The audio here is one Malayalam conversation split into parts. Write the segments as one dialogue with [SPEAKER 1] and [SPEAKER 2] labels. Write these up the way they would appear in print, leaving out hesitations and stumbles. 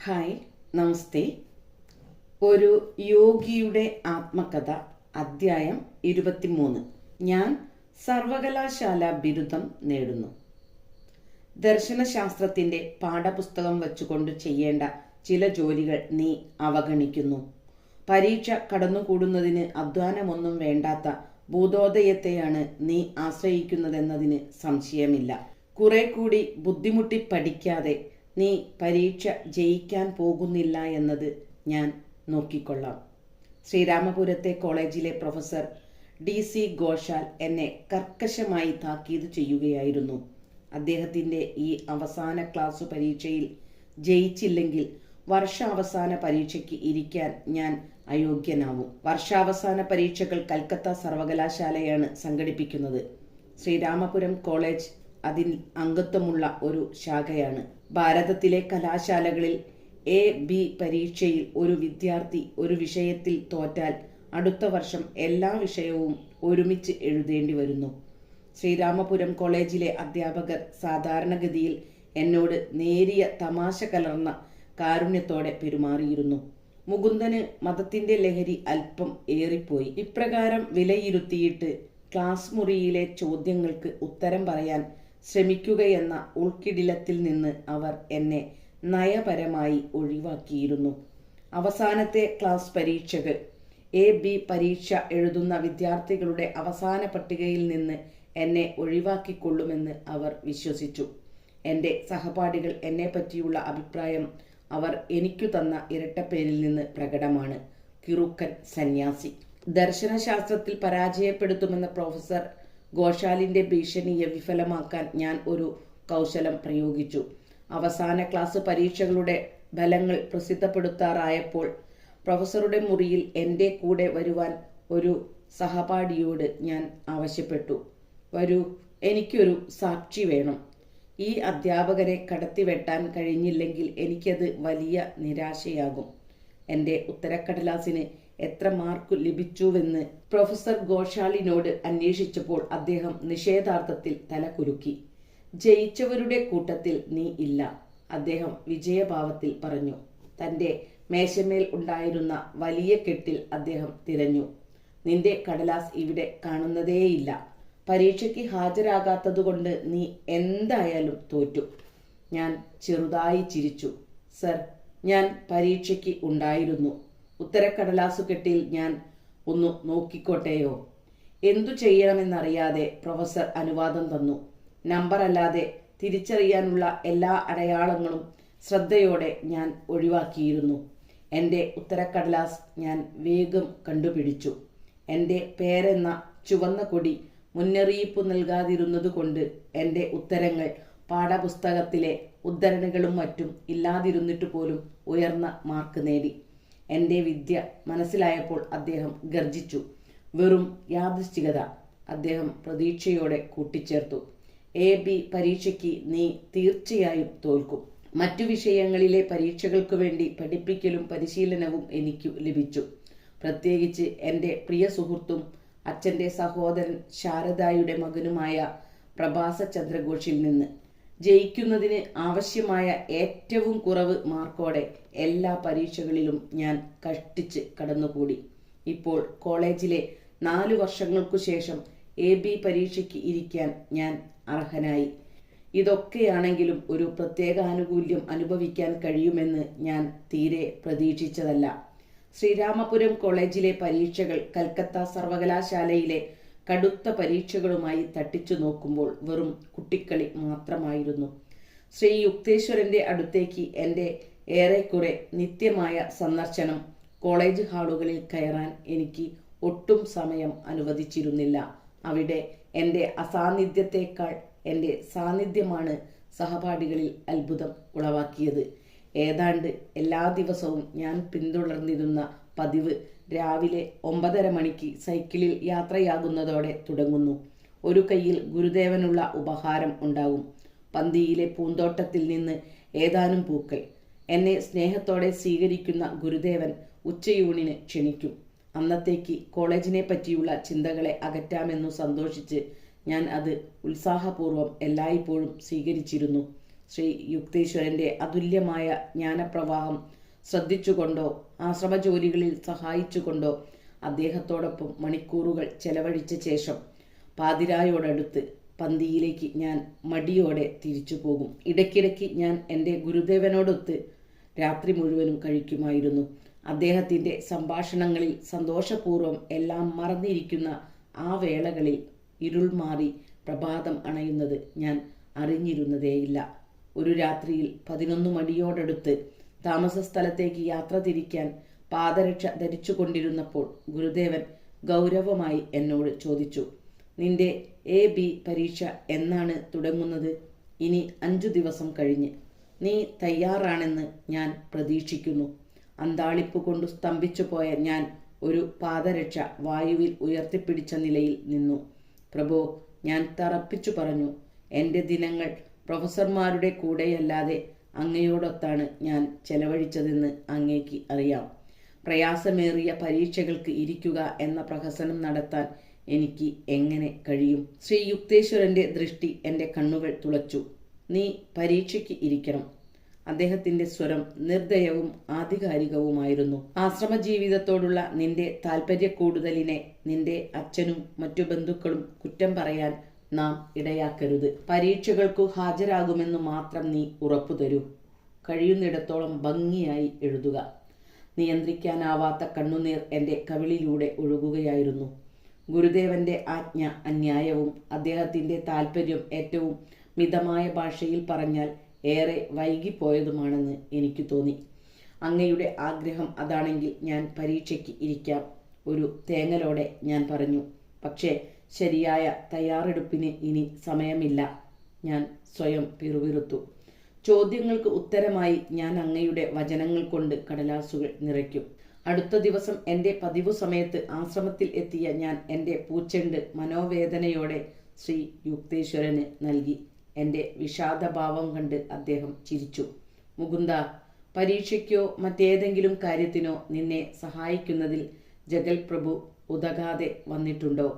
[SPEAKER 1] ഹായ്, നമസ്തേ. ഒരു യോഗിയുടെ ആത്മകഥ, അധ്യായം 23. ഞാൻ സർവകലാശാല ബിരുദം നേടുന്നു. ദർശനശാസ്ത്രത്തിന്റെ പാഠപുസ്തകം വച്ചുകൊണ്ട് ചെയ്യേണ്ട ചില ജോലികൾ നീ അവഗണിക്കുന്നു. പരീക്ഷ കടന്നുകൂടുന്നതിന് അധ്വാനമൊന്നും വേണ്ടാത്ത ബോധോദയത്തെയാണ് നീ ആശ്രയിക്കുന്നതെന്നതിന് സംശയമില്ല. കുറെ കൂടി ബുദ്ധിമുട്ടി പഠിക്കാതെ നീ പരീക്ഷ ജയിക്കാൻ പോകുന്നില്ല എന്നത് ഞാൻ നോക്കിക്കൊള്ളാം. ശ്രീരാമപുരത്തെ കോളേജിലെ പ്രൊഫസർ DC ഘോഷാൽ എന്നെ കർക്കശമായി താക്കീത് ചെയ്യുകയായിരുന്നു. അദ്ദേഹത്തിൻ്റെ ഈ അവസാന ക്ലാസ് പരീക്ഷയിൽ ജയിച്ചില്ലെങ്കിൽ വർഷാവസാന പരീക്ഷയ്ക്ക് ഇരിക്കാൻ ഞാൻ അയോഗ്യനാവും. വർഷാവസാന പരീക്ഷകൾ കൽക്കത്ത സർവകലാശാലയാണ് സംഘടിപ്പിക്കുന്നത്. ശ്രീരാമപുരം കോളേജ് അതിൽ അംഗത്വമുള്ള ഒരു ശാഖയാണ്. ഭാരതത്തിലെ കലാശാലകളിൽ A-B പരീക്ഷയിൽ ഒരു വിദ്യാർത്ഥി ഒരു വിഷയത്തിൽ തോറ്റാൽ അടുത്ത വർഷം എല്ലാ വിഷയവും ഒരുമിച്ച് എഴുതേണ്ടി വരുന്നു. ശ്രീരാമപുരം കോളേജിലെ അധ്യാപകർ സാധാരണഗതിയിൽ എന്നോട് നേരിയ തമാശ കലർന്ന കാരുണ്യത്തോടെ പെരുമാറിയിരുന്നു. മുകുന്ദന് മതത്തിന്റെ ലഹരി അല്പം ഏറിപ്പോയി. ഇപ്രകാരം വിലയിരുത്തിയിട്ട് ക്ലാസ് മുറിയിലെ ചോദ്യങ്ങൾക്ക് ഉത്തരം പറയാൻ ശ്രമിക്കുകയെന്ന ഉൾക്കിടിലത്തിൽ നിന്ന് അവർ എന്നെ നയപരമായി ഒഴിവാക്കിയിരുന്നു. അവസാനത്തെ ക്ലാസ് പരീക്ഷകൾ A-B പരീക്ഷ എഴുതുന്ന വിദ്യാർത്ഥികളുടെ അവസാന പട്ടികയിൽ നിന്ന് എന്നെ ഒഴിവാക്കിക്കൊള്ളുമെന്ന് അവർ വിശ്വസിച്ചു. എൻ്റെ സഹപാഠികൾ എന്നെ പറ്റിയുള്ള അഭിപ്രായം അവർ എനിക്കു തന്ന ഇരട്ടപ്പേരിൽ നിന്ന് പ്രകടമാണ്: കിറുക്കൻ സന്യാസി. ദർശനശാസ്ത്രത്തിൽ പരാജയപ്പെടുത്തുമെന്ന പ്രൊഫസർ ഘോഷാലിന്റെ ഭീഷണിയെ വിഫലമാക്കാൻ ഞാൻ ഒരു കൗശലം പ്രയോഗിച്ചു. അവസാന ക്ലാസ് പരീക്ഷകളുടെ ഫലങ്ങൾ പ്രസിദ്ധപ്പെടുത്താറായപ്പോൾ പ്രൊഫസറുടെ മുറിയിൽ എൻ്റെ കൂടെ വരുവാൻ ഒരു സഹപാഠിയോട് ഞാൻ ആവശ്യപ്പെട്ടു. വരൂ, എനിക്കൊരു സാക്ഷി വേണം. ഈ അധ്യാപകരെ കടത്തിവെട്ടാൻ കഴിഞ്ഞില്ലെങ്കിൽ എനിക്കത് വലിയ നിരാശയാകും. എൻ്റെ ഉത്തരക്കടലാസിന് എത്ര മാർക്ക് ലഭിച്ചുവെന്ന് പ്രൊഫസർ ഘോഷാലിനോട് അന്വേഷിച്ചപ്പോൾ അദ്ദേഹം നിഷേധാർത്ഥത്തിൽ തല കുലുക്കി. ജയിച്ചവരുടെ കൂട്ടത്തിൽ നീ ഇല്ല, അദ്ദേഹം വിജയഭാവത്തിൽ പറഞ്ഞു. തൻ്റെ മേശമേൽ ഉണ്ടായിരുന്ന വലിയ കെട്ടിൽ അദ്ദേഹം തിരഞ്ഞു. നിന്റെ കടലാസ് ഇവിടെ കാണുന്നതേയില്ല. പരീക്ഷയ്ക്ക് ഹാജരാകാത്തതുകൊണ്ട് നീ എന്തായാലും തോറ്റു. ഞാൻ ചെറുതായി ചിരിച്ചു. സർ, ഞാൻ പരീക്ഷയ്ക്ക് ഉണ്ടായിരുന്നു. ഉത്തരക്കടലാസു കെട്ടിൽ ഞാൻ ഒന്ന് നോക്കിക്കോട്ടെയോ? എന്തു ചെയ്യണമെന്നറിയാതെ പ്രൊഫസർ അനുവാദം തന്നു. നമ്പർ അല്ലാതെ തിരിച്ചറിയാനുള്ള എല്ലാ അടയാളങ്ങളും ശ്രദ്ധയോടെ ഞാൻ ഒഴിവാക്കിയിരുന്നു. എൻ്റെ ഉത്തരക്കടലാസ് ഞാൻ വേഗം കണ്ടുപിടിച്ചു. എൻ്റെ പേരെന്ന ചുവന്ന കൊടി മുന്നറിയിപ്പ് നൽകാതിരുന്നതുകൊണ്ട് എൻ്റെ ഉത്തരങ്ങൾ പാഠപുസ്തകത്തിലെ ഉദ്ധരണികളും മറ്റും ഇല്ലാതിരുന്നിട്ട് പോലും ഉയർന്ന മാർക്ക് നേടി. എൻ്റെ വിദ്യ മനസ്സിലായപ്പോൾ അദ്ദേഹം ഗർജിച്ചു. വെറും യാദൃശ്ചികത, അദ്ദേഹം പ്രതീക്ഷയോടെ കൂട്ടിച്ചേർത്തു. A-B പരീക്ഷയ്ക്ക് നീ തീർച്ചയായും തോൽക്കും. മറ്റു വിഷയങ്ങളിലെ പരീക്ഷകൾക്കു വേണ്ടി പഠിപ്പിക്കലും പരിശീലനവും എനിക്ക് ലഭിച്ചു. പ്രത്യേകിച്ച് എൻ്റെ പ്രിയ സുഹൃത്തും അച്ഛൻ്റെ സഹോദരൻ ശാരദായുടെ മകനുമായ പ്രഭാസ ചന്ദ്രഘോഷിൽ നിന്ന്. ജയിക്കുന്നതിന് ആവശ്യമായ ഏറ്റവും കുറവ് മാർക്കോടെ എല്ലാ പരീക്ഷകളിലും ഞാൻ കഷ്ടിച്ച് കടന്നുകൂടി. ഇപ്പോൾ കോളേജിലെ 4 വർഷങ്ങൾക്കു ശേഷം A-B പരീക്ഷയ്ക്ക് ഇരിക്കാൻ ഞാൻ അർഹനായി. ഇതൊക്കെയാണെങ്കിലും ഒരു പ്രത്യേക ആനുകൂല്യം അനുഭവിക്കാൻ കഴിയുമെന്ന് ഞാൻ തീരെ പ്രതീക്ഷിച്ചതല്ല. ശ്രീരാമപുരം കോളേജിലെ പരീക്ഷകൾ കൽക്കത്ത സർവകലാശാലയിലെ കടുത്ത പരീക്ഷകളുമായി തട്ടിച്ചു നോക്കുമ്പോൾ വെറും കുട്ടിക്കളി മാത്രമായിരുന്നു. ശ്രീ യുക്തേശ്വരന്റെ അടുത്തേക്ക് എൻ്റെ ഏറെക്കുറെ നിത്യമായ സന്ദർശനം കോളേജ് ഹാളുകളിൽ കയറാൻ എനിക്ക് ഒട്ടും സമയം അനുവദിച്ചിരുന്നില്ല. അവിടെ എൻ്റെ അസാന്നിധ്യത്തെക്കാൾ എൻ്റെ സാന്നിധ്യമാണ് സഹപാഠികളിൽ അത്ഭുതം ഉളവാക്കിയത്. ഏതാണ്ട് എല്ലാ ദിവസവും ഞാൻ പിന്തുടർന്നിരുന്ന പതിവ് രാവിലെ 9:30 മണിക്ക് സൈക്കിളിൽ യാത്രയാകുന്നതോടെ തുടങ്ങുന്നു. ഒരു കയ്യിൽ ഗുരുദേവനുള്ള ഉപഹാരം ഉണ്ടാകും. പന്തിയിലെ പൂന്തോട്ടത്തിൽ നിന്ന് ഏതാനും പൂക്കൾ. എന്നെ സ്നേഹത്തോടെ സ്വീകരിക്കുന്ന ഗുരുദേവൻ ഉച്ചയൂണിന് ക്ഷണിക്കും. അന്നത്തേക്ക് കോളേജിനെ പറ്റിയുള്ള ചിന്തകളെ അകറ്റാമെന്നു സന്തോഷിച്ച് ഞാൻ അത് ഉത്സാഹപൂർവ്വം എല്ലായ്പ്പോഴും സ്വീകരിച്ചിരുന്നു. ശ്രീ യുക്തേശ്വരൻ്റെ അതുല്യമായ ജ്ഞാനപ്രവാഹം ശ്രദ്ധിച്ചുകൊണ്ടോ ആശ്രമജോലികളിൽ സഹായിച്ചുകൊണ്ടോ അദ്ദേഹത്തോടൊപ്പം മണിക്കൂറുകൾ ചെലവഴിച്ച ശേഷം പാതിരായോടടുത്ത് പന്തിയിലേക്ക് ഞാൻ മടിയോടെ തിരിച്ചു പോകും. ഇടയ്ക്കിടയ്ക്ക് ഞാൻ എൻ്റെ ഗുരുദേവനോടൊത്ത് രാത്രി മുഴുവനും കഴിക്കുമായിരുന്നു. അദ്ദേഹത്തിൻ്റെ സംഭാഷണങ്ങളിൽ സന്തോഷപൂർവ്വം എല്ലാം മറന്നിരിക്കുന്ന ആ വേളകളിൽ ഇരുൾ മാറി പ്രഭാതം അണയുന്നത് ഞാൻ അറിഞ്ഞിരുന്നതേയില്ല. ഒരു രാത്രിയിൽ 11 മണിയോടടുത്ത് താമസ സ്ഥലത്തേക്ക് യാത്ര തിരിക്കാൻ പാദരക്ഷ ധരിച്ചുകൊണ്ടിരുന്നപ്പോൾ ഗുരുദേവൻ ഗൗരവമായി എന്നോട് ചോദിച്ചു, നിന്റെ AB പരീക്ഷ എന്നാണ് തുടങ്ങുന്നത്? ഇനി 5 ദിവസം കഴിഞ്ഞ്. നീ തയ്യാറാണെന്ന് ഞാൻ പ്രതീക്ഷിക്കുന്നു. അന്താളിപ്പ് കൊണ്ട് സ്തംഭിച്ചു പോയ ഞാൻ ഒരു പാദരക്ഷ വായുവിൽ ഉയർത്തിപ്പിടിച്ച നിലയിൽ നിന്നു. പ്രഭോ, ഞാൻ തറപ്പിച്ചു പറഞ്ഞു, എൻ്റെ ദിനങ്ങൾ പ്രൊഫസർമാരുടെ കൂടെയല്ലാതെ അങ്ങയോടൊത്താണ് ഞാൻ ചെലവഴിച്ചതെന്ന് അങ്ങേക്ക് അറിയാം. പ്രയാസമേറിയ പരീക്ഷകൾക്ക് ഇരിക്കുക എന്ന പ്രഹസനം നടത്താൻ എനിക്ക് എങ്ങനെ കഴിയും? ശ്രീ യുക്തേശ്വരൻ്റെ ദൃഷ്ടി എൻ്റെ കണ്ണുകൾ തുളച്ചു. നീ പരീക്ഷയ്ക്ക് ഇരിക്കണം. അദ്ദേഹത്തിൻ്റെ സ്വരം നിർദ്ദയവും ആധികാരികവുമായിരുന്നു. ആശ്രമ ജീവിതത്തോടുള്ള നിന്റെ താല്പര്യക്കൂടുതലിനെ നിന്റെ അച്ഛനും മറ്റു ബന്ധുക്കളും കുറ്റം പറയാൻ നാം ഇടയാക്കരുത്. പരീക്ഷകൾക്കു ഹാജരാകുമെന്ന് മാത്രം നീ ഉറപ്പു തരൂ. കഴിയുന്നിടത്തോളം ഭംഗിയായി എഴുതുക. നിയന്ത്രിക്കാനാവാത്ത കണ്ണുനീർ എൻ്റെ കവിളിലൂടെ ഒഴുകുകയായിരുന്നു. ഗുരുദേവന്റെ ആജ്ഞ അന്യായവും അദ്ദേഹത്തിൻ്റെ താല്പര്യം ഏറ്റവും മിതമായ ഭാഷയിൽ പറഞ്ഞാൽ ഏറെ വൈകിപ്പോയതുമാണെന്ന് എനിക്ക് തോന്നി. അങ്ങയുടെ ആഗ്രഹം അതാണെങ്കിൽ ഞാൻ പരീക്ഷയ്ക്ക് ഇരിക്കാം, ഒരു തേങ്ങലോടെ ഞാൻ പറഞ്ഞു. പക്ഷേ ശരിയായ തയ്യാറെടുപ്പിന് ഇനി സമയമില്ല. ഞാൻ സ്വയം പിറുപിറുത്തു. ചോദ്യങ്ങൾക്ക് ഉത്തരമായി ഞാൻ അങ്ങയുടെ വചനങ്ങൾ കൊണ്ട് കടലാസുകൾ നിറയ്ക്കും. അടുത്ത ദിവസം എൻ്റെ പതിവു സമയത്ത് ആശ്രമത്തിൽ എത്തിയ ഞാൻ എൻ്റെ പൂച്ചെണ്ട് മനോവേദനയോടെ ശ്രീ യുക്തേശ്വരന് നൽകി. എൻ്റെ വിഷാദഭാവം കണ്ട് അദ്ദേഹം ചിരിച്ചു. മുകുന്ദ, പരീക്ഷയ്ക്കോ മറ്റേതെങ്കിലും കാര്യത്തിനോ നിന്നെ സഹായിക്കുന്നതിൽ ജഗൽ പ്രഭു ഉതകാതെ വന്നിട്ടുണ്ടോ?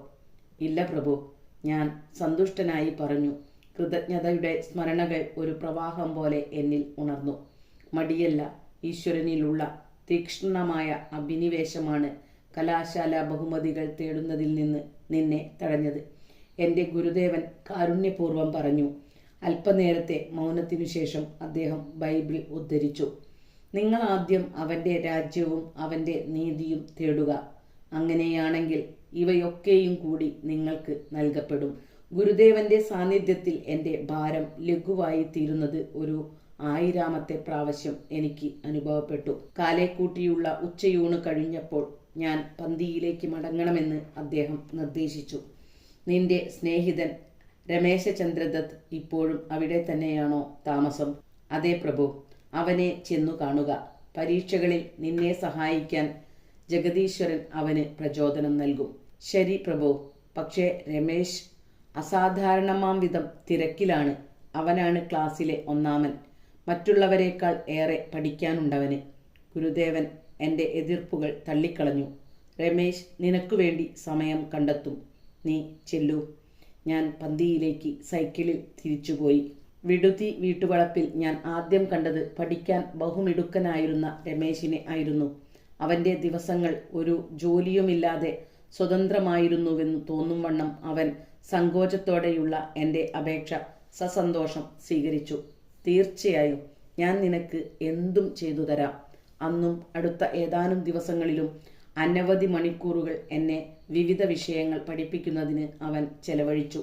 [SPEAKER 1] ഇല്ല പ്രഭു, ഞാൻ സന്തുഷ്ടനായി പറഞ്ഞു. കൃതജ്ഞതയുടെ സ്മരണകൾ ഒരു പ്രവാഹം പോലെ എന്നിൽ ഉണർന്നു. മടിയല്ല, ഈശ്വരനിലുള്ള തീക്ഷ്ണമായ അഭിനിവേശമാണ് കലാശാല ബഹുമതികൾ തേടുന്നതിൽ നിന്ന് നിന്നെ തടഞ്ഞത്. എൻ്റെ ഗുരുദേവൻ കാരുണ്യപൂർവ്വം പറഞ്ഞു. അല്പനേരത്തെ മൗനത്തിനു ശേഷം അദ്ദേഹം ബൈബിൾ ഉദ്ധരിച്ചു. നിങ്ങൾ ആദ്യം അവൻ്റെ രാജ്യവും അവൻ്റെ നീതിയും തേടുക. അങ്ങനെയാണെങ്കിൽ ഇവയൊക്കെയും കൂടി നിങ്ങൾക്ക് നൽകപ്പെടും. ഗുരുദേവന്റെ സാന്നിധ്യത്തിൽ എൻ്റെ ഭാരം ലഘുവായി തീരുന്നത് ഒരു 1000ാമത്തെ പ്രാവശ്യം എനിക്ക് അനുഭവപ്പെട്ടു. കാലേക്കൂട്ടിയുള്ള ഉച്ചയൂണ് കഴിഞ്ഞപ്പോൾ ഞാൻ പന്തിയിലേക്ക് മടങ്ങണമെന്ന് അദ്ദേഹം നിർദ്ദേശിച്ചു. നിന്റെ സ്നേഹിതൻ രമേശചന്ദ്രദത്ത് ഇപ്പോഴും അവിടെ തന്നെയാണോ താമസം? അതെ പ്രഭു, അവനെ ചെന്നു കാണുക. പരീക്ഷകളിൽ നിന്നെ സഹായിക്കാൻ ജഗദീശ്വരൻ അവന് പ്രചോദനം നൽകും. ശരി പ്രഭു, പക്ഷേ രമേശ് അസാധാരണമാം വിധം തിരക്കിലാണ്. അവനാണ് ക്ലാസ്സിലെ ഒന്നാമൻ. മറ്റുള്ളവരെക്കാൾ ഏറെ പഠിക്കാനുണ്ടവന്. ഗുരുദേവൻ എൻ്റെ എതിർപ്പുകൾ തള്ളിക്കളഞ്ഞു. രമേശ് നിനക്കു വേണ്ടി സമയം കണ്ടെത്തും. നീ ചെല്ലൂ. ഞാൻ പന്തിയിലേക്ക് സൈക്കിളിൽ തിരിച്ചുപോയി. വിടുതി വീട്ടുവളപ്പിൽ ഞാൻ ആദ്യം കണ്ടത് പഠിക്കാൻ ബഹുമിടുക്കനായിരുന്ന രമേശിനെ ആയിരുന്നു. അവൻ്റെ ദിവസങ്ങൾ ഒരു ജോലിയുമില്ലാതെ സ്വതന്ത്രമായിരുന്നുവെന്ന് തോന്നും വണ്ണം അവൻ സങ്കോചത്തോടെയുള്ള എൻ്റെ അപേക്ഷ സസന്തോഷം സ്വീകരിച്ചു. തീർച്ചയായും ഞാൻ നിനക്ക് എന്തും ചെയ്തു തരാം. അന്നും അടുത്ത ഏതാനും ദിവസങ്ങളിലും അനവധി മണിക്കൂറുകൾ എന്നെ വിവിധ വിഷയങ്ങൾ പഠിപ്പിക്കുന്നതിന് അവൻ ചെലവഴിച്ചു.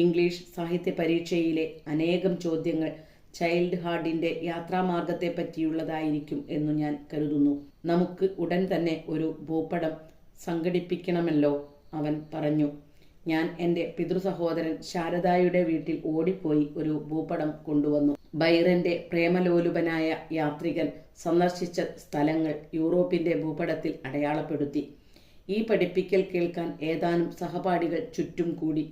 [SPEAKER 1] ഇംഗ്ലീഷ് സാഹിത്യ പരീക്ഷയിലെ അനേകം ചോദ്യങ്ങൾ ചൈൽഡ് ഹാർഡിൻ്റെ യാത്രാമാർഗത്തെപ്പറ്റിയുള്ളതായിരിക്കും എന്നു ഞാൻ കരുതുന്നു. നമുക്ക് ഉടൻ തന്നെ ഒരു ഭൂപടം സംഘടിപ്പിക്കണമല്ലോ, അവൻ പറഞ്ഞു. ഞാൻ എൻ്റെ പിതൃസഹോദരൻ ശാരദായുടെ വീട്ടിൽ ഓടിപ്പോയി ഒരു ഭൂപടം കൊണ്ടുവന്നു. ബൈറന്റെ പ്രേമലോലുപനായ യാത്രികൻ സന്ദർശിച്ച സ്ഥലങ്ങൾ യൂറോപ്പിൻ്റെ ഭൂപടത്തിൽ അടയാളപ്പെടുത്തി. ഈ പഠിപ്പിക്കൽ കേൾക്കാൻ ഏതാനും സഹപാഠികൾ ചുറ്റും കൂടി.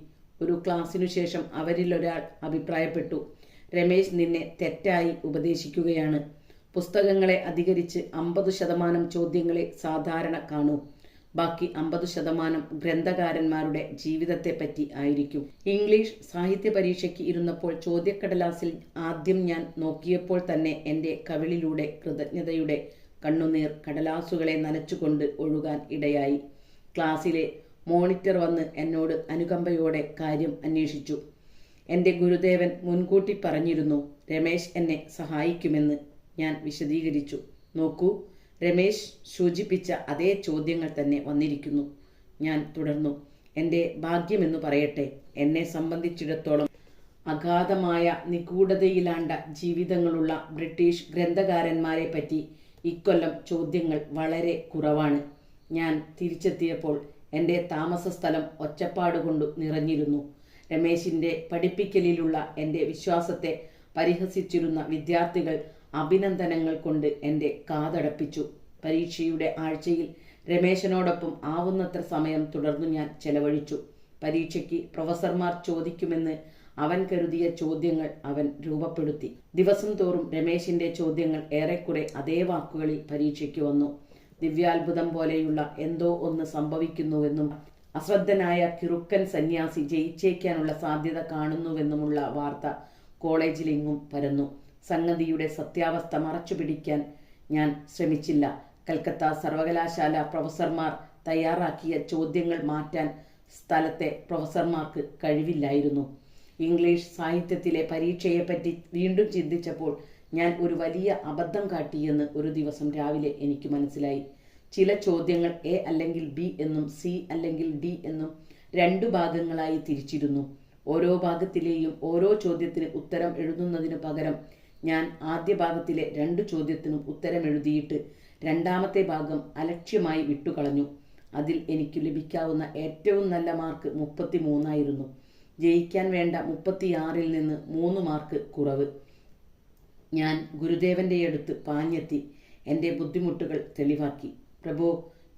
[SPEAKER 1] ഒരു ക്ലാസ്സിനു ശേഷം അവരിലൊരാൾ അഭിപ്രായപ്പെട്ടു, രമേശ് നിന്നെ തെറ്റായി ഉപദേശിക്കുകയാണ്. പുസ്തകങ്ങളെ അധികരിച്ച് 50% ചോദ്യങ്ങളെ സാധാരണ കാണൂ. ബാക്കി 50% ഗ്രന്ഥകാരന്മാരുടെ ജീവിതത്തെപ്പറ്റി ആയിരിക്കും. ഇംഗ്ലീഷ് സാഹിത്യ പരീക്ഷയ്ക്ക് ഇരുന്നപ്പോൾ ചോദ്യക്കടലാസിൽ ആദ്യം ഞാൻ നോക്കിയപ്പോൾ തന്നെ എൻ്റെ കവിളിലൂടെ കൃതജ്ഞതയുടെ കണ്ണുനീർ കടലാസുകളെ നനച്ചുകൊണ്ട് ഒഴുകാൻ ഇടയായി. ക്ലാസ്സിലെ മോണിറ്റർ വന്ന് എന്നോട് അനുകമ്പയോടെ കാര്യം അന്വേഷിച്ചു. എൻ്റെ ഗുരുദേവൻ മുൻകൂട്ടി പറഞ്ഞിരുന്നു രമേശ് എന്നെ സഹായിക്കുമെന്ന്. ഞാൻ വിശദീകരിച്ചു. നോക്കൂ, രമേശ് സൂചിപ്പിച്ച അതേ ചോദ്യങ്ങൾ തന്നെ വന്നിരിക്കുന്നു. ഞാൻ തുടർന്നു. എൻ്റെ ഭാഗ്യമെന്ന് പറയട്ടെ, എന്നെ സംബന്ധിച്ചിടത്തോളം അഗാധമായ നിഗൂഢതയിലാണ്ട ജീവിതങ്ങളുള്ള ബ്രിട്ടീഷ് ഗ്രന്ഥകാരന്മാരെ പറ്റി ഇക്കൊല്ലം ചോദ്യങ്ങൾ വളരെ കുറവാണ്. ഞാൻ തിരിച്ചെത്തിയപ്പോൾ എൻ്റെ താമസ സ്ഥലം ഒച്ചപ്പാടുകൊണ്ടു നിറഞ്ഞിരുന്നു. രമേശിൻ്റെ പഠിപ്പിക്കലിലുള്ള എൻ്റെ വിശ്വാസത്തെ പരിഹസിച്ചിരുന്ന വിദ്യാർത്ഥികൾ അഭിനന്ദനങ്ങൾ കൊണ്ട് എൻ്റെ കാതടപ്പിച്ചു. പരീക്ഷയുടെ ആഴ്ചയിൽ രമേശനോടൊപ്പം ആവുന്നത്ര സമയം തുടർന്നു ഞാൻ ചെലവഴിച്ചു. പരീക്ഷയ്ക്ക് പ്രൊഫസർമാർ ചോദിക്കുമെന്ന് അവൻ കരുതിയ ചോദ്യങ്ങൾ അവൻ രൂപപ്പെടുത്തി. ദിവസം തോറും രമേശിൻ്റെ ചോദ്യങ്ങൾ ഏറെക്കുറെ അതേ വാക്കുകളിൽ പരീക്ഷയ്ക്ക് വന്നു. ദിവ്യാത്ഭുതം പോലെയുള്ള എന്തോ ഒന്ന് സംഭവിക്കുന്നുവെന്നും അശ്രദ്ധനായ കിറുക്കൻ സന്യാസി ജയിച്ചേക്കാനുള്ള സാധ്യത കാണുന്നുവെന്നുമുള്ള വാർത്ത കോളേജിലെങ്ങും പരന്നു. സംഗതിയുടെ സത്യാവസ്ഥ മറച്ചുപിടിക്കാൻ ഞാൻ ശ്രമിച്ചില്ല. കൽക്കത്ത സർവകലാശാല പ്രൊഫസർമാർ തയ്യാറാക്കിയ ചോദ്യങ്ങൾ മാറ്റാൻ സ്ഥലത്തെ പ്രൊഫസർമാർക്ക് കഴിവില്ലായിരുന്നു. ഇംഗ്ലീഷ് സാഹിത്യത്തിലെ പരീക്ഷയെപ്പറ്റി വീണ്ടും ചിന്തിച്ചപ്പോൾ ഞാൻ ഒരു വലിയ അബദ്ധം കാട്ടിയെന്ന് ഒരു ദിവസം രാവിലെ എനിക്ക് മനസ്സിലായി. ചില ചോദ്യങ്ങൾ എ അല്ലെങ്കിൽ ബി എന്നും സി അല്ലെങ്കിൽ ഡി എന്നും 2 ഭാഗങ്ങളായി തിരിച്ചിരുന്നു. ഓരോ ഭാഗത്തിലെയും ഓരോ ചോദ്യത്തിന് ഉത്തരം എഴുതുന്നതിനു പകരം ഞാൻ ആദ്യ ഭാഗത്തിലെ 2 ചോദ്യത്തിനും ഉത്തരം എഴുതിയിട്ട് രണ്ടാമത്തെ ഭാഗം അലക്ഷ്യമായി വിട്ടുകളഞ്ഞു. അതിൽ എനിക്ക് ലഭിക്കാവുന്ന ഏറ്റവും നല്ല മാർക്ക് 33 ആയിരുന്നു. ജയിക്കാൻ വേണ്ട 36-ൽ നിന്ന് 3 മാർക്ക് കുറവ്. ഞാൻ ഗുരുദേവൻ്റെ അടുത്ത് പാഞ്ഞെത്തി എൻ്റെ ബുദ്ധിമുട്ടുകൾ തെളിവാക്കി. പ്രഭു,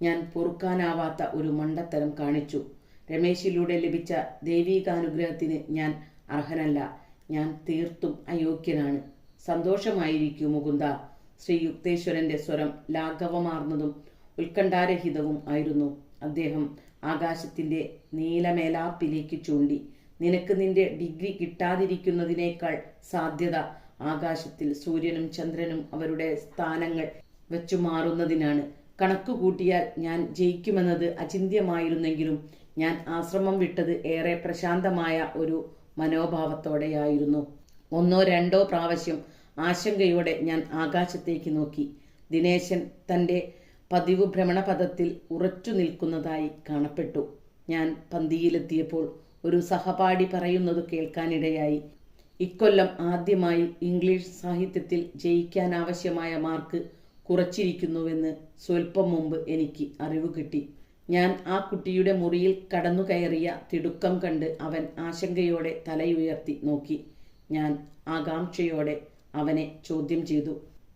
[SPEAKER 1] ഞാൻ പൊറുക്കാനാവാത്ത ഒരു മണ്ടത്തരം കാണിച്ചു. രമേശിലൂടെ ലഭിച്ച ദൈവികാനുഗ്രഹത്തിന് ഞാൻ അർഹനല്ല. ഞാൻ തീർത്തും അയോഗ്യനാണ്. സന്തോഷമായിരിക്കൂ മുകുന്ദ. ശ്രീ യുക്തേശ്വരൻ്റെ സ്വരം ലാഘവമാർന്നതും ഉത്കണ്ഠാരഹിതവും ആയിരുന്നു. അദ്ദേഹം ആകാശത്തിൻ്റെ നീലമേലാപ്പിലേക്ക് ചൂണ്ടി. നിനക്ക് നിന്റെ ഡിഗ്രി കിട്ടാതിരിക്കുന്നതിനേക്കാൾ സാധ്യത ആകാശത്തിൽ സൂര്യനും ചന്ദ്രനും അവരുടെ സ്ഥാനങ്ങൾ വെച്ചു മാറുന്നതിനാണ്. കണക്കു കൂട്ടിയാൽ ഞാൻ ജയിക്കുമെന്നത് അചിന്ത്യമായിരുന്നെങ്കിലും ഞാൻ ആശ്രമം വിട്ടത് ഏറെ പ്രശാന്തമായ ഒരു മനോഭാവത്തോടെയായിരുന്നു. 1-2 പ്രാവശ്യം ആശങ്കയോടെ ഞാൻ ആകാശത്തേക്ക് നോക്കി. ദിനേശൻ തൻ്റെ പതിവ് ഭ്രമണപഥത്തിൽ ഉറച്ചു നിൽക്കുന്നതായി കാണപ്പെട്ടു. ഞാൻ പന്തിയിലെത്തിയപ്പോൾ ഒരു സഹപാഠി പറയുന്നത് കേൾക്കാനിടയായി. ഇക്കൊല്ലം ആദ്യമായി ഇംഗ്ലീഷ് സാഹിത്യത്തിൽ ജയിക്കാനാവശ്യമായ മാർക്ക് കുറച്ചിരിക്കുന്നുവെന്ന് സ്വല്പം മുമ്പ് എനിക്ക് അറിവ് കിട്ടി. ഞാൻ ആ കുട്ടിയുടെ മുറിയിൽ കടന്നു കയറിയ തിടുക്കം കണ്ട് അവൻ ആശങ്കയോടെ തലയുയർത്തി നോക്കി. ഞാൻ ആകാംക്ഷയോടെ അവനെ ചോദ്യം ചെയ്തു.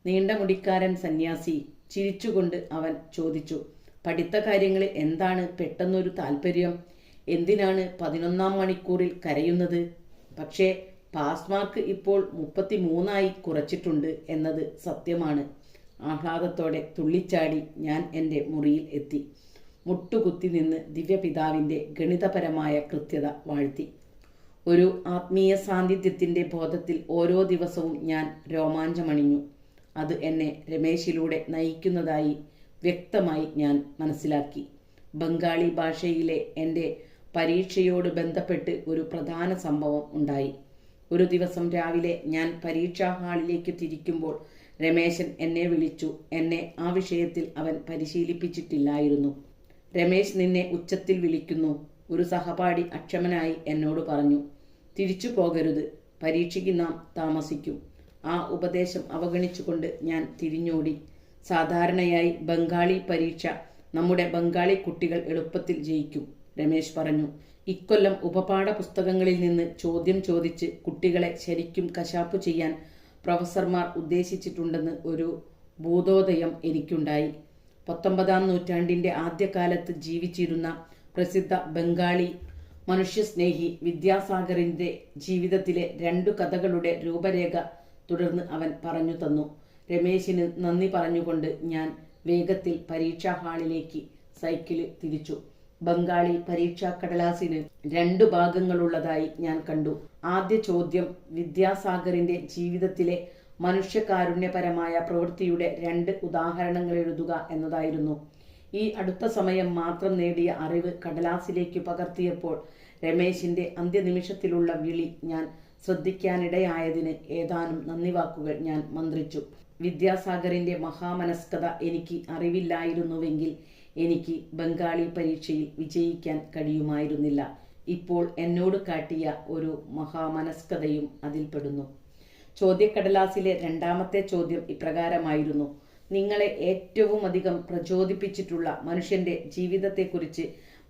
[SPEAKER 1] നീണ്ട മുടിക്കാരൻ സന്യാസി ചിരിച്ചുകൊണ്ട് അവൻ ചോദിച്ചു, പഠിത്ത കാര്യങ്ങളിൽ എന്താണ് പെട്ടെന്നൊരു താല്പര്യം? എന്തിനാണ് 11-ാം മണിക്കൂറിൽ കരയുന്നത്? പക്ഷേ പാസ് മാർക്ക് ഇപ്പോൾ 33 കുറച്ചിട്ടുണ്ട് എന്നത് സത്യമാണ്. ആഹ്ലാദത്തോടെ തുള്ളിച്ചാടി ഞാൻ എൻ്റെ മുറിയിൽ എത്തി. മുട്ടുകുത്തി നിന്ന് ദിവ്യപിതാവിൻ്റെ ഗണിതപരമായ കൃത്യത വാഴ്ത്തി. ഒരു ആത്മീയ സാന്നിധ്യത്തിൻ്റെ ബോധത്തിൽ ഓരോ ദിവസവും ഞാൻ രോമാഞ്ചമണിഞ്ഞു. അത് എന്നെ രമേശിലൂടെ നയിക്കുന്നതായി വ്യക്തമായി ഞാൻ മനസ്സിലാക്കി. ബംഗാളി ഭാഷയിലെ എൻ്റെ പരീക്ഷയോട് ബന്ധപ്പെട്ട് ഒരു പ്രധാന സംഭവം ഉണ്ടായി. ഒരു ദിവസം രാവിലെ ഞാൻ പരീക്ഷാ ഹാളിലേക്ക് തിരിക്കുമ്പോൾ രമേശൻ എന്നെ വിളിച്ചു. എന്നെ ആ വിഷയത്തിൽ അവൻ പരിശീലിപ്പിച്ചിട്ടില്ലായിരുന്നു. രമേശ് നിന്നെ ഉച്ചത്തിൽ വിളിക്കുന്നു, ഒരു സഹപാഠി അക്ഷമനായി എന്നോട് പറഞ്ഞു. തിരിച്ചു പോകരുത്, പരീക്ഷയ്ക്ക് നാം താമസിക്കും. ആ ഉപദേശം അവഗണിച്ചുകൊണ്ട് ഞാൻ തിരിഞ്ഞോടി. സാധാരണയായി ബംഗാളി പരീക്ഷ നമ്മുടെ ബംഗാളി കുട്ടികൾ എളുപ്പത്തിൽ ജയിക്കും, രമേശ് പറഞ്ഞു. ഇക്കൊല്ലം ഉപപാഠ പുസ്തകങ്ങളിൽ നിന്ന് ചോദ്യം ചോദിച്ച് കുട്ടികളെ ശരിക്കും കശാപ്പു ചെയ്യാൻ പ്രൊഫസർമാർ ഉദ്ദേശിച്ചിട്ടുണ്ടെന്ന് ഒരു ഭൂതോദയം എനിക്കുണ്ടായി. 19-ാം നൂറ്റാണ്ടിൻ്റെ ആദ്യകാലത്ത് ജീവിച്ചിരുന്ന പ്രസിദ്ധ ബംഗാളി മനുഷ്യസ്നേഹി വിദ്യാസാഗറിൻ്റെ ജീവിതത്തിലെ 2 കഥകളുടെ രൂപരേഖ തുടർന്ന് അവൻ പറഞ്ഞു തന്നു. രമേശിന് നന്ദി പറഞ്ഞുകൊണ്ട് ഞാൻ വേഗത്തിൽ പരീക്ഷാ ഹാളിലേക്ക് സൈക്കിള് തിരിച്ചു. ബംഗാളി പരീക്ഷാ കടലാസിന് 2 ഭാഗങ്ങളുള്ളതായി ഞാൻ കണ്ടു. ആദ്യ ചോദ്യം വിദ്യാസാഗറിന്റെ ജീവിതത്തിലെ മനുഷ്യകാരുണ്യപരമായ പ്രവൃത്തിയുടെ 2 ഉദാഹരണങ്ങൾ എഴുതുക എന്നതായിരുന്നു. ഈ അടുത്ത സമയം മാത്രം നേടിയ അറിവ് കടലാസിലേക്ക് പകർത്തിയപ്പോൾ രമേശിന്റെ അന്ത്യനിമിഷത്തിലുള്ള വിളി ഞാൻ ശ്രദ്ധിക്കാനിടയായതിന് ഏതാനും നന്ദി വാക്കുകൾ ഞാൻ മന്ത്രിച്ചു. വിദ്യാസാഗറിന്റെ മഹാമനസ്കത എനിക്ക് അറിവില്ലായിരുന്നുവെങ്കിൽ എനിക്ക് ബംഗാളി പരീക്ഷയിൽ വിജയിക്കാൻ കഴിയുമായിരുന്നില്ല. ഇപ്പോൾ എന്നോട് കാട്ടിയ ഒരു മഹാമനസ്കതയും അതിൽപ്പെടുന്നു. ചോദ്യക്കടലാസിലെ 2ാമത്തെ ചോദ്യം ഇപ്രകാരമായിരുന്നു: നിങ്ങളെ ഏറ്റവുമധികം പ്രചോദിപ്പിച്ചിട്ടുള്ള മനുഷ്യന്റെ ജീവിതത്തെക്കുറിച്ച്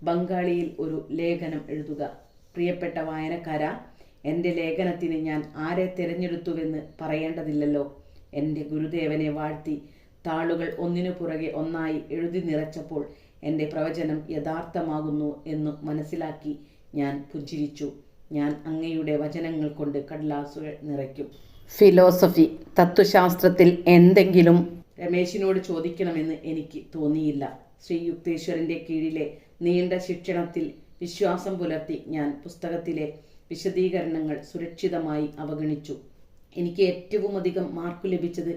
[SPEAKER 1] ബംഗാളിയിൽ ഒരു ലേഖനം എഴുതുക. പ്രിയപ്പെട്ട വായനക്കാരാ, എൻ്റെ ലേഖനത്തിന് ഞാൻ ആരെ തിരഞ്ഞെടുത്തുവെന്ന് പറയേണ്ടതില്ലല്ലോ. എൻ്റെ ഗുരുദേവനെ വാഴ്ത്തി താളുകൾ ഒന്നിനു പുറകെ ഒന്നായി എഴുതി നിറച്ചപ്പോൾ എൻ്റെ പ്രവചനം യഥാർത്ഥമാകുന്നു എന്നു മനസ്സിലാക്കി ഞാൻ പുഞ്ചിരിച്ചു. ഞാൻ അങ്ങയുടെ വചനങ്ങൾ കൊണ്ട് കടലാസുകൾ നിറയ്ക്കും. ഫിലോസഫി, തത്വശാസ്ത്രത്തിൽ എന്തെങ്കിലും രമേശിനോട് ചോദിക്കണമെന്ന് എനിക്ക് തോന്നിയില്ല. ശ്രീ യുക്തേശ്വറിൻ്റെ കീഴിലെ നീണ്ട ശിക്ഷണത്തിൽ വിശ്വാസം പുലർത്തി ഞാൻ പുസ്തകത്തിലെ വിശദീകരണങ്ങൾ സുരക്ഷിതമായി അവഗണിച്ചു. എനിക്ക് ഏറ്റവുമധികം മാർക്ക് ലഭിച്ചത്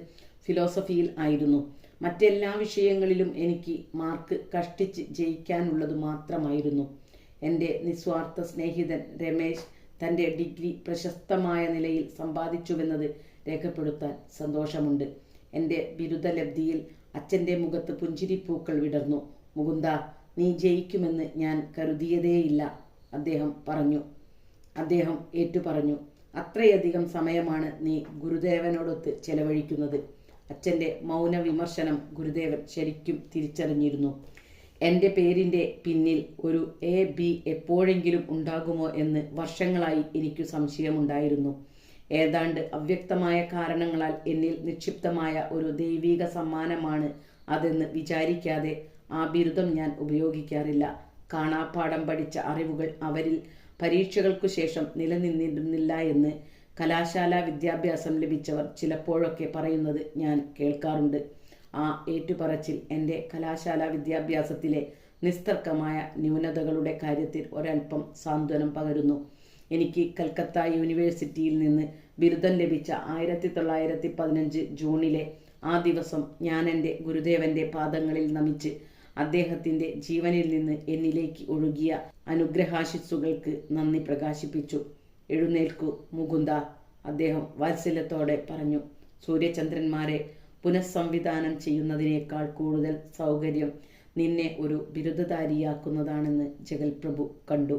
[SPEAKER 1] ഫിലോസഫിയിൽ ആയിരുന്നു. മറ്റെല്ലാ വിഷയങ്ങളിലും എനിക്ക് മാർക്ക് കഷ്ടിച്ച് ജയിക്കാനുള്ളത് മാത്രമായിരുന്നു. എൻ്റെ നിസ്വാർത്ഥ സ്നേഹിതൻ രമേശ് തൻ്റെ ഡിഗ്രി പ്രശസ്തമായ നിലയിൽ സമ്പാദിച്ചുവെന്നത് രേഖപ്പെടുത്താൻ സന്തോഷമുണ്ട്. എൻ്റെ ബിരുദലബ്ധിയിൽ അച്ഛൻ്റെ മുഖത്ത് പുഞ്ചിരിപ്പൂക്കൾ വിടർന്നു. മുകുന്ദ, നീ ജയിക്കുമെന്ന് ഞാൻ കരുതിയതേയില്ല, അദ്ദേഹം ഏറ്റുപറഞ്ഞു. അത്രയധികം സമയമാണ് നീ ഗുരുദേവനോടൊത്ത് ചെലവഴിക്കുന്നത്. അച്ഛൻ്റെ മൗന വിമർശനം ഗുരുദേവൻ ശരിക്കും തിരിച്ചറിഞ്ഞിരുന്നു. എൻ്റെ പേരിൻ്റെ പിന്നിൽ ഒരു AB എപ്പോഴെങ്കിലും ഉണ്ടാകുമോ എന്ന് വർഷങ്ങളായി എനിക്ക് സംശയമുണ്ടായിരുന്നു. ഏതാണ്ട് അവ്യക്തമായ കാരണങ്ങളാൽ എന്നിൽ നിക്ഷിപ്തമായ ഒരു ദൈവിക സമ്മാനമാണ് അതെന്ന് വിചാരിക്കാതെ ആ ബിരുദം ഞാൻ ഉപയോഗിക്കാറില്ല. കാണാപ്പാഠം പഠിച്ച അറിവുകൾ അവരിൽ പരീക്ഷകൾക്കു ശേഷം നിലനിന്നിരുന്നില്ല എന്ന് കലാശാല വിദ്യാഭ്യാസം ലഭിച്ചവർ ചിലപ്പോഴൊക്കെ പറയുന്നത് ഞാൻ കേൾക്കാറുണ്ട്. ആ ഏറ്റുപറച്ചിൽ എൻ്റെ കലാശാല വിദ്യാഭ്യാസത്തിലെ നിസ്തർക്കമായ ന്യൂനതകളുടെ കാര്യത്തിൽ ഒരൽപ്പം സാന്ത്വനം പകരുന്നു. എനിക്ക് കൽക്കത്ത യൂണിവേഴ്സിറ്റിയിൽ നിന്ന് ബിരുദം ലഭിച്ച 1915 ജൂണിലെ ആ ദിവസം ഞാൻ എൻ്റെ ഗുരുദേവൻ്റെ പാദങ്ങളിൽ നമിച്ച് അദ്ദേഹത്തിൻ്റെ ജീവനിൽ നിന്ന് എന്നിലേക്ക് ഒഴുകിയ അനുഗ്രഹാശിസ്സുകൾക്ക് നന്ദി പ്രകാശിപ്പിച്ചു. എഴുന്നേൽക്കൂ മുകുന്ദ, അദ്ദേഹം വാത്സല്യത്തോടെ പറഞ്ഞു. സൂര്യചന്ദ്രന്മാരെ പുനഃസംവിധാനം ചെയ്യുന്നതിനേക്കാൾ കൂടുതൽ സൗകര്യം നിന്നെ ഒരു ബിരുദധാരിയാക്കുന്നതാണെന്ന് ജഗൽപ്രഭു കണ്ടു.